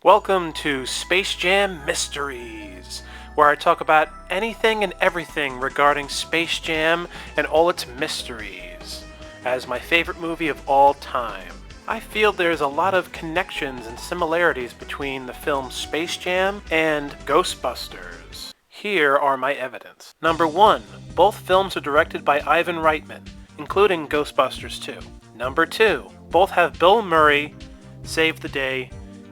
Welcome to Space Jam Mysteries, where I talk about anything and everything regarding Space Jam and all its mysteries, as my favorite movie of all time. I feel there's a lot of connections and similarities between the film Space Jam and Ghostbusters. Here are my evidence. Number 1, both films are directed by Ivan Reitman, including Ghostbusters 2. Number 2, both have Bill Murray save the day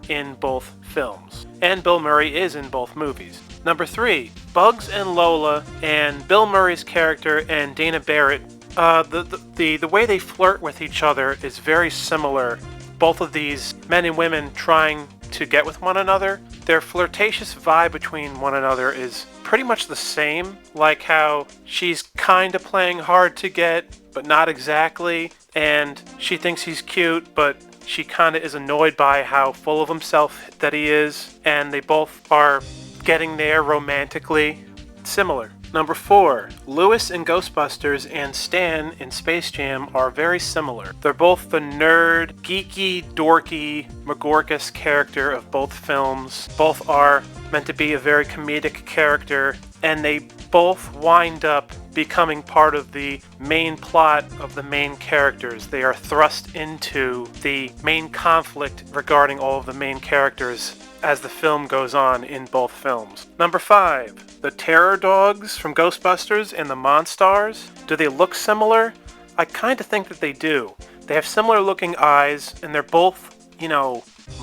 in both films. And Bill Murray is in both movies. Number 3, Bugs and Lola and Bill Murray's character and Dana Barrett, the way they flirt with each other is very similar. Both of these men and women trying to get with one another, their flirtatious vibe between one another is pretty much the same, like how she's kind of playing hard to get, but not exactly, and she thinks he's cute, but she kind of is annoyed by how full of himself that he is, and they both are getting there romantically. Similar. Number 4, Lewis in Ghostbusters and Stan in Space Jam are very similar. They're both the nerd, geeky, dorky, McGorkus character of both films. Both are meant to be a very comedic character, and they both wind up becoming part of the main plot of the main characters. They are thrust into the main conflict regarding all of the main characters as the film goes on in both films. Number 5, the Terror Dogs from Ghostbusters and the Monstars. Do they look similar? I kind of think that they do. They have similar looking eyes, and they're both,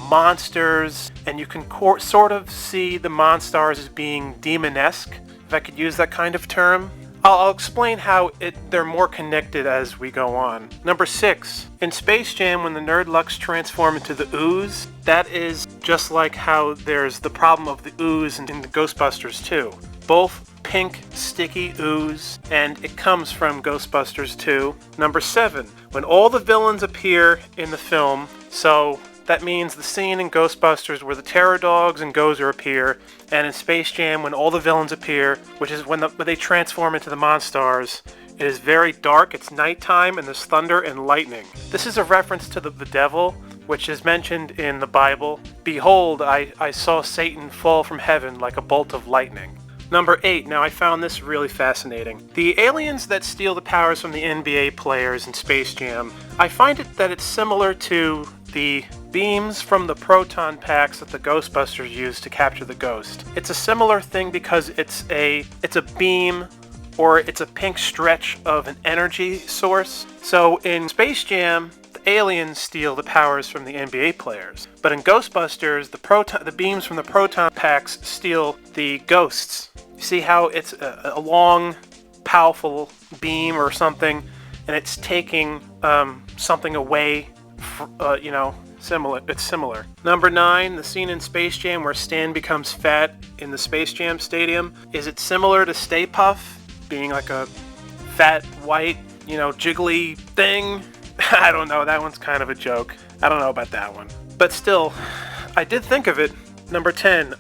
monsters, and you can sort of see the Monstars as being demonesque, if I could use that kind of term. I'll explain how they're more connected as we go on. Number 6, in Space Jam, when the Nerdlucks transform into the ooze, that is just like how there's the problem of the ooze in the Ghostbusters 2. Both pink, sticky ooze, and it comes from Ghostbusters 2. Number 7, when all the villains appear in the film, so that means the scene in Ghostbusters where the Terror Dogs and Gozer appear, and in Space Jam when all the villains appear, which is when they transform into the Monstars. It is very dark, it's nighttime, and there's thunder and lightning. This is a reference to the devil, which is mentioned in the Bible. Behold, I saw Satan fall from heaven like a bolt of lightning. Number 8, now I found this really fascinating. The aliens that steal the powers from the NBA players in Space Jam, I find that it's similar to the beams from the proton packs that the Ghostbusters used to capture the ghost. It's a similar thing because it's a beam, or it's a pink stretch of an energy source. So in Space Jam, the aliens steal the powers from the NBA players. But in Ghostbusters, the beams from the proton packs steal the ghosts. You see how it's a long, powerful beam or something, and it's taking something away, similar. It's similar. Number 9, the scene in Space Jam where Stan becomes fat in the Space Jam stadium. Is it similar to Stay Puft being like a fat, white, jiggly thing? I don't know. That one's kind of a joke. I don't know about that one. But still, I did think of it. Number 10,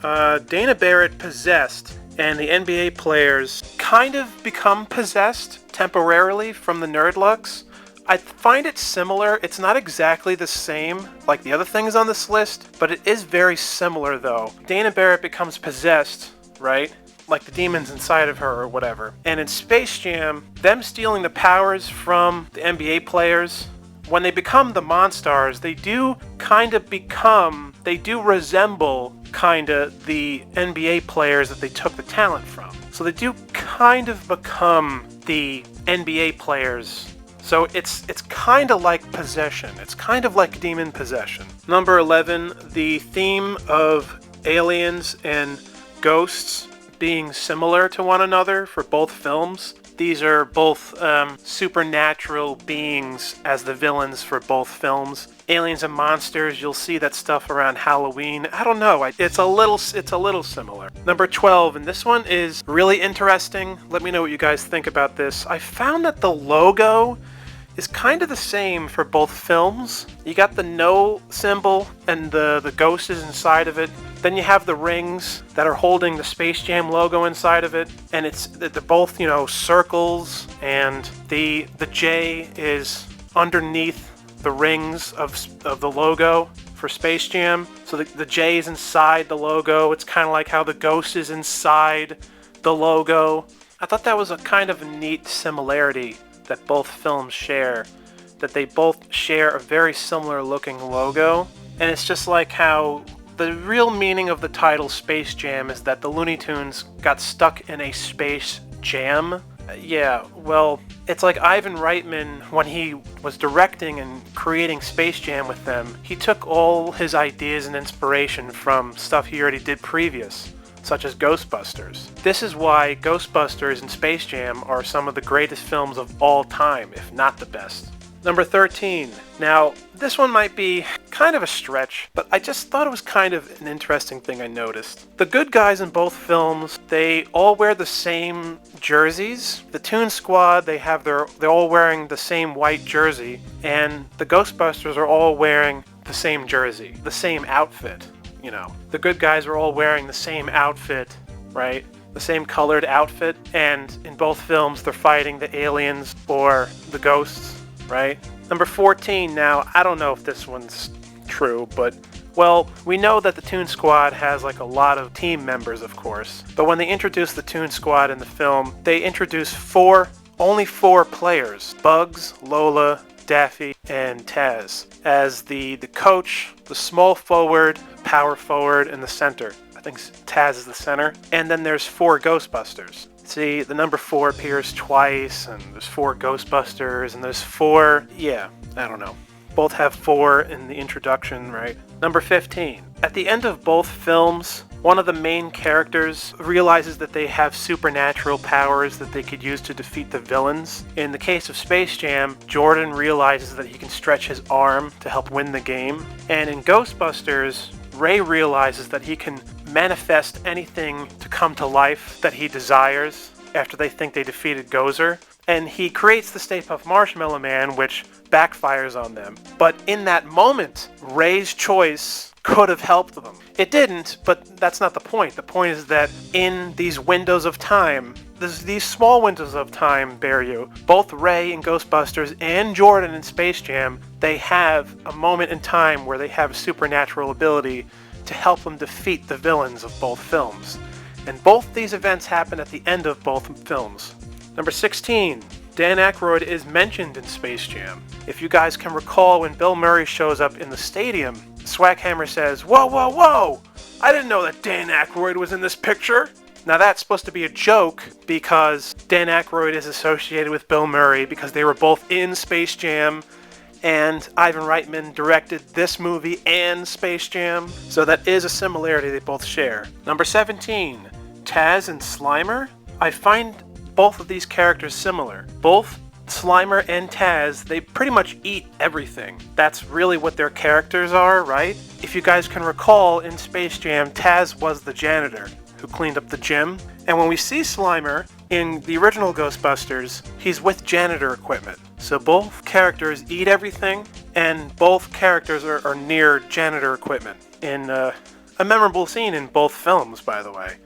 Dana Barrett possessed, and the NBA players kind of become possessed temporarily from the Nerdlucks. I find it similar. It's not exactly the same like the other things on this list, but it is very similar though. Dana Barrett becomes possessed, right? Like the demons inside of her or whatever. And in Space Jam, them stealing the powers from the NBA players, when they become the Monstars, they do resemble the NBA players that they took the talent from. So they do kind of become the NBA players. So it's kind of like possession. It's kind of like demon possession. Number 11, the theme of aliens and ghosts being similar to one another for both films. These are both supernatural beings as the villains for both films. Aliens and monsters, you'll see that stuff around Halloween. I don't know, it's a little similar. Number 12, and this one is really interesting. Let me know what you guys think about this. I found that the logo is kind of the same for both films. You got the no symbol and the ghost is inside of it. Then you have the rings that are holding the Space Jam logo inside of it, and they're both, circles, and the J is underneath the rings of the logo for Space Jam. So the J is inside the logo. It's kind of like how the ghost is inside the logo. I thought that was a kind of a neat similarity that both films share, that they both share a very similar looking logo. And it's just like how the real meaning of the title Space Jam is that the Looney Tunes got stuck in a space jam. Yeah, well, it's like Ivan Reitman, when he was directing and creating Space Jam with them, he took all his ideas and inspiration from stuff he already did previous, such as Ghostbusters. This is why Ghostbusters and Space Jam are some of the greatest films of all time, if not the best. Number 13. Now, this one might be kind of a stretch, but I just thought it was kind of an interesting thing I noticed. The good guys in both films, they all wear the same jerseys. The Toon Squad, they're all wearing the same white jersey, and the Ghostbusters are all wearing the same jersey, the same outfit, you know. The good guys are all wearing the same outfit, right? The same colored outfit, and in both films they're fighting the aliens or the ghosts, right? Number 14. Now, I don't know if this one's true, but, well, we know that the Toon Squad has like a lot of team members, of course. But when they introduce the Toon Squad in the film, they introduce only four players: Bugs, Lola, Daffy, and Taz, as the coach, the small forward, power forward, and the center. I think Taz is the center. And then there's four Ghostbusters. See, the number 4 appears twice, and there's 4 Ghostbusters, and there's 4, yeah, I don't know. Both have 4 in the introduction, right? Number 15. At the end of both films, one of the main characters realizes that they have supernatural powers that they could use to defeat the villains. In the case of Space Jam, Jordan realizes that he can stretch his arm to help win the game. And in Ghostbusters, Ray realizes that he can manifest anything to come to life that he desires after they think they defeated Gozer. And he creates the Stay Puft Marshmallow Man, which backfires on them. But in that moment, Ray's choice could have helped them. It didn't, but that's not the point. The point is that in these windows of time, these small windows of time, both Ray in Ghostbusters and Jordan in Space Jam, they have a moment in time where they have a supernatural ability to help them defeat the villains of both films. And both these events happen at the end of both films. Number 16. Dan Aykroyd is mentioned in Space Jam. If you guys can recall, when Bill Murray shows up in the stadium, Swackhammer says, "Whoa, whoa, whoa! I didn't know that Dan Aykroyd was in this picture." Now that's supposed to be a joke because Dan Aykroyd is associated with Bill Murray because they were both in Space Jam, and Ivan Reitman directed this movie and Space Jam, so that is a similarity they both share. Number 17. Taz and Slimer. I find both of these characters similar. Both Slimer and Taz, they pretty much eat everything. That's really what their characters are, right? If you guys can recall, in Space Jam, Taz was the janitor who cleaned up the gym. And when we see Slimer in the original Ghostbusters, he's with janitor equipment. So both characters eat everything, and both characters are near janitor equipment in a memorable scene in both films, by the way.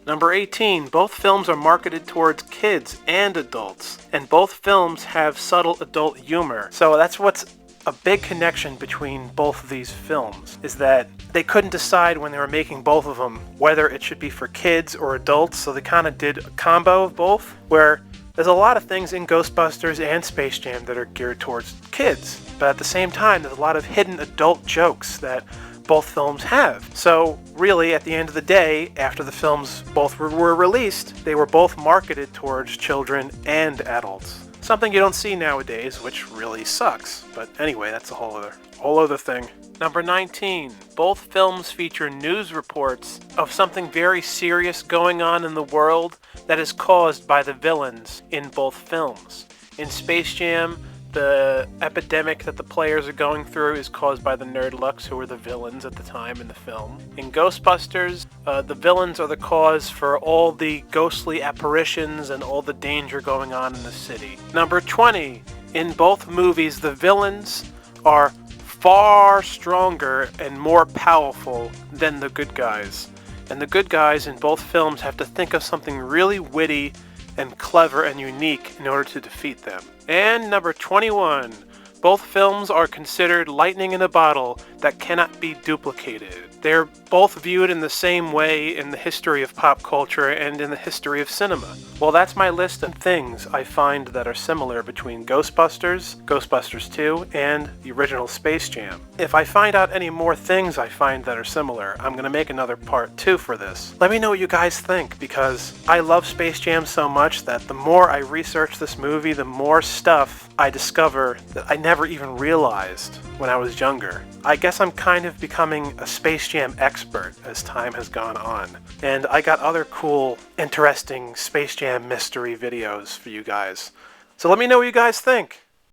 Number 18. Both films are marketed towards kids and adults, and both films have subtle adult humor. So that's what's a big connection between both of these films, is that they couldn't decide when they were making both of them whether it should be for kids or adults, so they kind of did a combo of both, where there's a lot of things in Ghostbusters and Space Jam that are geared towards kids, but at the same time there's a lot of hidden adult jokes that both films have. So really, at the end of the day, after the films both were released, they were both marketed towards children and adults. Something you don't see nowadays, which really sucks. But anyway, that's a whole other thing. Number 19. Both films feature news reports of something very serious going on in the world that is caused by the villains in both films. In Space Jam, the epidemic that the players are going through is caused by the Nerdlucks, who were the villains at the time in the film. In Ghostbusters, the villains are the cause for all the ghostly apparitions and all the danger going on in the city. Number 20. In both movies, the villains are far stronger and more powerful than the good guys. And the good guys in both films have to think of something really witty and clever and unique in order to defeat them. And number 21. Both films are considered lightning in a bottle that cannot be duplicated. They're both viewed in the same way in the history of pop culture and in the history of cinema. Well, that's my list of things I find that are similar between Ghostbusters, Ghostbusters 2, and the original Space Jam. If I find out any more things I find that are similar, I'm going to make another part 2 for this. Let me know what you guys think, because I love Space Jam so much that the more I research this movie, the more stuff I discover that I never even realized when I was younger. I guess I'm kind of becoming a Space Jam expert as time has gone on. And I got other cool, interesting Space Jam mystery videos for you guys. So let me know what you guys think.